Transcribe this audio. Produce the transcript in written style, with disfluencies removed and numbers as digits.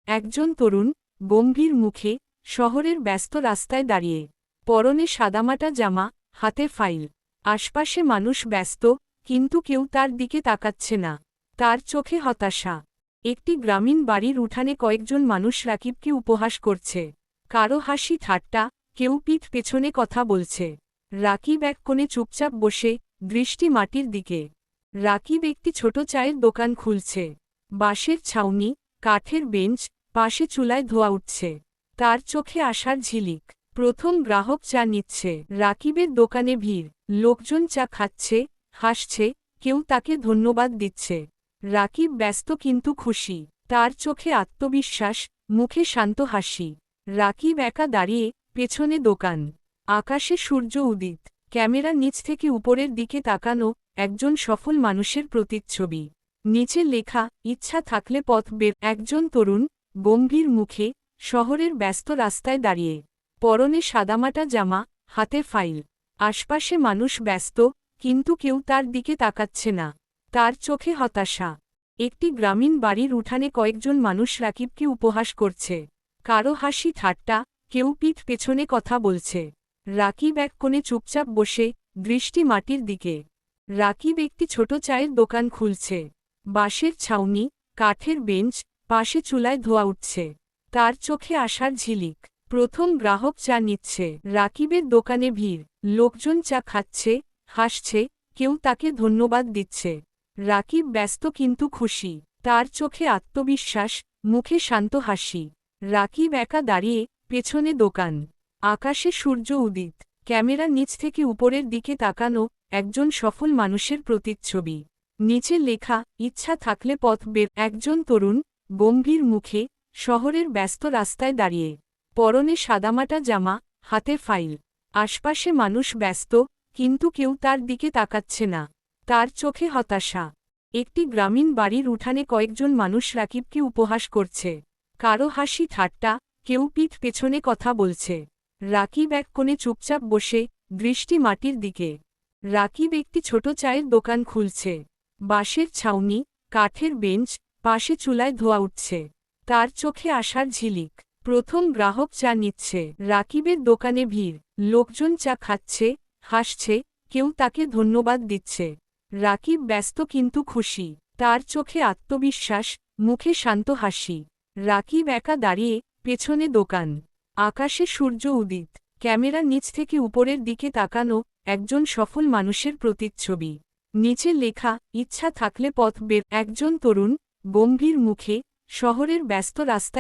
একজন তরুণ গম্ভীর মুখে শহরের ব্যস্ত রাস্তায় দাঁড়িয়ে, পরনে সাদামাটা জামা, হাতে ফাইল। আশপাশে মানুষ ব্যস্ত, কিন্তু কেউ তার দিকে তাকাচ্ছে না। তার চোখে হতাশা। একটি গ্রামীণ বাড়ির উঠানে কয়েকজন মানুষ রাকিবকে উপহাস করছে। কারো হাসি ঠাট্টা, কেউ পিঠ পেছনে কথা বলছে। রাকিব এক কোণে চুপচাপ বসে, দৃষ্টি মাটির দিকে। রাকিব একটি ছোট চায়ের দোকান খুলছে। বাঁশের ছাউনি, কাঠের বেঞ্চ, পাশে চুলায় ধোয়া উঠছে। তার চোখে আশার ঝিলিক। প্রথম গ্রাহক চা নিচ্ছে। রাকিবের দোকানে ভিড়। লোকজন চা খাচ্ছে, হাসছে, কেউ তাকে ধন্যবাদ দিচ্ছে। রাকিব ব্যস্ত কিন্তু খুশি। তার চোখে আত্মবিশ্বাস, মুখে শান্ত হাসি। রাকিব একা দাঁড়িয়ে, পেছনে দোকান। আকাশে সূর্য উদিত। ক্যামেরা নিচ থেকে উপরের দিকে তাকানো, একজন সফল মানুষের প্রতিচ্ছবি। নিচে লেখা, ইচ্ছা থাকলে পথ বের। একজন তরুণ গম্ভীর মুখে শহরের ব্যস্ত রাস্তায় দাঁড়িয়ে, পরনে সাদামাটা জামা, হাতে ফাইল। আশপাশে মানুষ ব্যস্ত, কিন্তু কেউ তার দিকে তাকাচ্ছে না। তার চোখে হতাশা। একটি গ্রামীণ বাড়ির উঠানে কয়েকজন মানুষ রাকিবকে উপহাস করছে। কারো হাসি ঠাট্টা, কেউ পিঠ পেছনে কথা বলছে। রাকিব এক কোণে চুপচাপ বসে, দৃষ্টি মাটির দিকে। রাকিব একটি ছোট চায়ের দোকান খুলছে। বাঁশের ছাউনি, কাঠের বেঞ্চ, পাশে চুলায় ধোয়া উঠছে। তার চোখে আশার ঝিলিক। প্রথম গ্রাহক চা নিচ্ছে। রাকিবের দোকানে ভিড়। লোকজন চা খাচ্ছে, হাসছে, কেউ তাকে ধন্যবাদ দিচ্ছে। রাকিব ব্যস্ত কিন্তু খুশি। তার চোখে আত্মবিশ্বাস, মুখে শান্ত হাসি। রাকিব একা দাঁড়িয়ে, পেছনে দোকান। আকাশে সূর্য উদিত। ক্যামেরা নিচ থেকে উপরের দিকে তাকানো, একজন সফল মানুষের প্রতিচ্ছবি। নিচে লেখা, ইচ্ছা থাকলে পথ বের। একজন তরুণ গম্ভীর মুখে শহরের ব্যস্ত রাস্তায় দাঁড়িয়ে, পরনে সাদামাটা জামা, হাতে ফাইল। আশপাশে মানুষ ব্যস্ত, কিন্তু কেউ তার দিকে তাকাচ্ছে না। তার চোখে হতাশা। একটি গ্রামীণ বাড়ির উঠানে কয়েকজন মানুষ রাকিবকে উপহাস করছে। কারো হাসি ঠাট্টা, কেউ পিঠ পেছনে কথা বলছে। রাকিব এক কোণে চুপচাপ বসে, দৃষ্টি মাটির দিকে। রাকিব একটি ছোট চায়ের দোকান খুলছে। বাঁশের ছাউনি, কাঠের বেঞ্চ, পাশে চুলায় ধোয়া উঠছে। তার চোখে আশার ঝিলিক। প্রথম গ্রাহক চা নিচ্ছে। রাকিবের দোকানে ভিড়। লোকজন চা খাচ্ছে, হাসছে, কেউ তাকে ধন্যবাদ দিচ্ছে। রাকিব ব্যস্ত কিন্তু খুশি। তার চোখে আত্মবিশ্বাস, মুখে শান্ত হাসি। রাকিব একা দাঁড়িয়ে, পেছনে দোকান। আকাশে সূর্য উদিত। ক্যামেরা নিচ থেকে উপরের দিকে তাকানো, একজন সফল মানুষের প্রতিচ্ছবি। নিচে লেখা, ইচ্ছা থাকলে পথ বের। একজন তরুণ গম্ভীর মুখে শহরের ব্যস্ত রাস্তায়